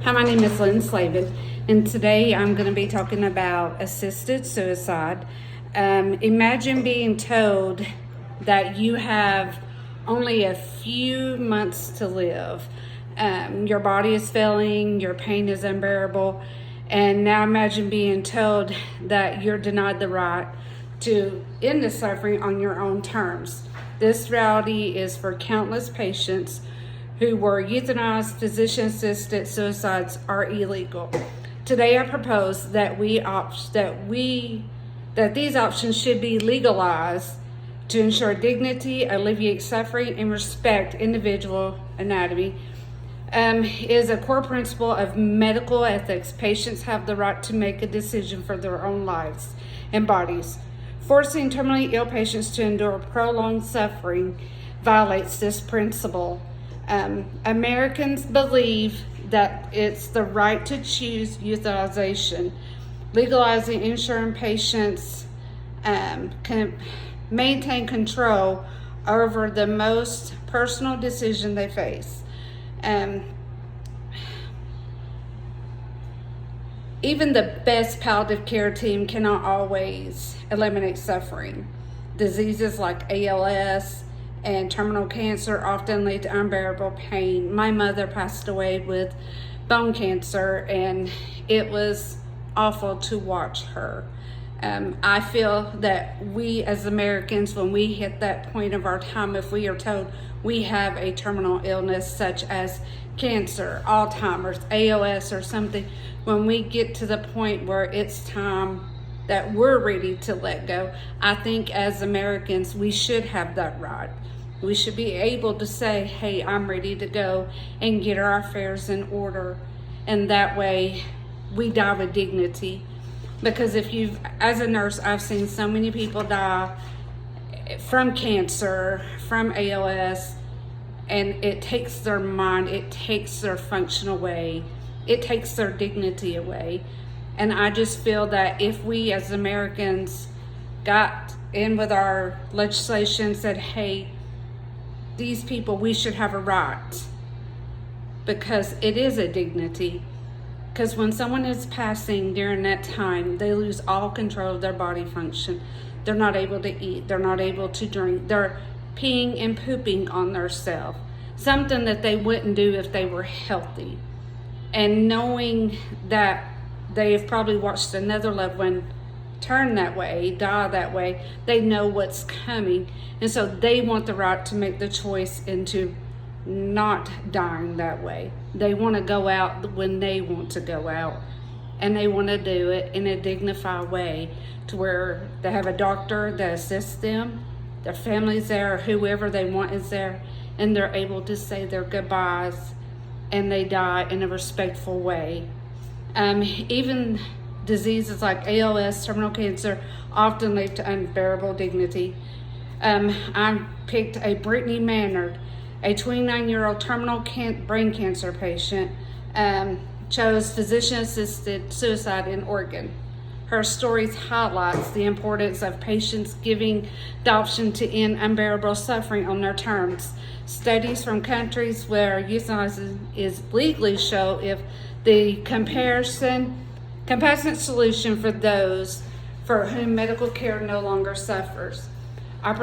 Hi, my name is Lynn Slavin, and today I'm going to be talking about assisted suicide. Imagine being told that you have only a few months to live. Your body is failing, your pain is unbearable, and now imagine being told that you're denied the right to end the suffering on your own terms. This reality is for countless patients who were euthanized. Physician-assisted suicides are illegal. Today, I propose that these options should be legalized to ensure dignity, alleviate suffering, and respect individual anatomy. Is a core principle of medical ethics. Patients have the right to make a decision for their own lives and bodies. Forcing terminally ill patients to endure prolonged suffering violates this principle. Americans believe that it's the right to choose euthanization. Legalizing ensuring patients can maintain control over the most personal decision they face. Even the best palliative care team cannot always eliminate suffering. Diseases like ALS and terminal cancer often lead to unbearable pain. My mother passed away with bone cancer, and it was awful to watch her. I feel that we as Americans, when we hit that point of our time, if we are told we have a terminal illness such as cancer, Alzheimer's, ALS, or something, when we get to the point where it's time that we're ready to let go, I think as Americans, we should have that right. We should be able to say, hey, I'm ready to go and get our affairs in order. And that way we die with dignity. Because as a nurse, I've seen so many people die from cancer, from ALS, and it takes their mind, it takes their function away, it takes their dignity away. And I just feel that if we as Americans got in with our legislation, said, hey, these people, we should have a right, because it is a dignity. Because when someone is passing during that time, they lose all control of their body function. They're not able to eat. They're not able to drink. They're peeing and pooping on themselves. Something that they wouldn't do if they were healthy. And knowing that they have probably watched another loved one turn that way, die that way, they know what's coming. And so they want the right to make the choice into not dying that way. They want to go out when they want to go out, and they want to do it in a dignified way to where they have a doctor that assists them, their family's there, or whoever they want is there, and they're able to say their goodbyes and they die in a respectful way. Even diseases like ALS, terminal cancer, often lead to unbearable dignity. I picked a Brittany Maynard, a 29-year-old terminal brain cancer patient, chose physician-assisted suicide in Oregon. Her story highlights the importance of patients giving the option to end unbearable suffering on their terms. Studies from countries where euthanasia is legally show if the compassionate solution for those for whom medical care no longer suffers. Our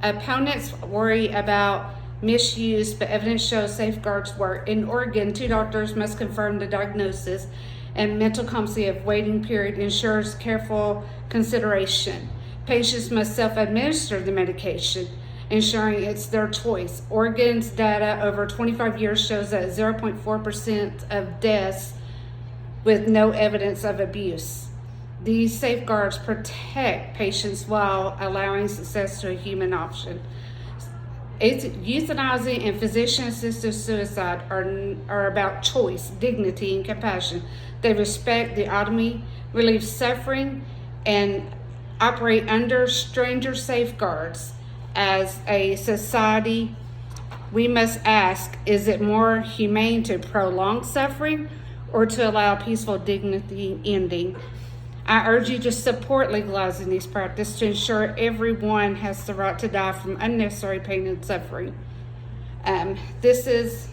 opponents worry about misuse, but evidence shows safeguards work. In Oregon, 2 doctors must confirm the diagnosis, and mental competency of waiting period ensures careful consideration. Patients must self-administer the medication, ensuring it's their choice. Oregon's data over 25 years shows that 0.4% of deaths with no evidence of abuse. These safeguards protect patients while allowing success to a human option. Euthanizing and physician-assisted suicide are about choice, dignity, and compassion. They respect the autonomy, relieve suffering, and operate under stranger safeguards. As a society, we must ask, is it more humane to prolong suffering or to allow peaceful dignity ending? I urge you to support legalizing these practices to ensure everyone has the right to die from unnecessary pain and suffering. This is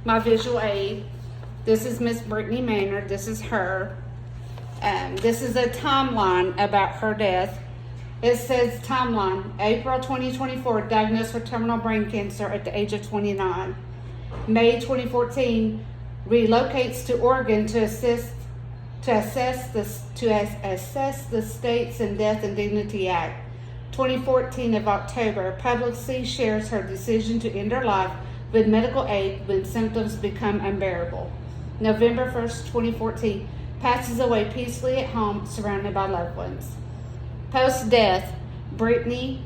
my visual aid. This is Miss Brittany Maynard. This is her. This is a timeline about her death. It says timeline, April 2024, diagnosed with terminal brain cancer at the age of 29. May 2014, relocates to Oregon to assess the States and Death and Dignity Act. 2014 of October, publicly shares her decision to end her life with medical aid when symptoms become unbearable. November 1st, 2014, passes away peacefully at home, surrounded by loved ones. Post-death, Brittany's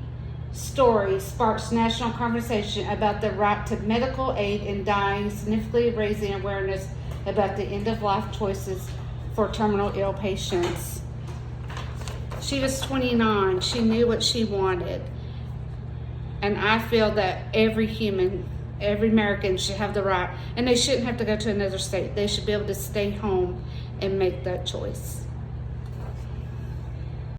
story sparks national conversation about the right to medical aid in dying, significantly raising awareness about the end-of-life choices for terminal ill patients. She was 29. She knew what she wanted. And I feel that every American should have the right, and they shouldn't have to go to another state. They should be able to stay home and make that choice.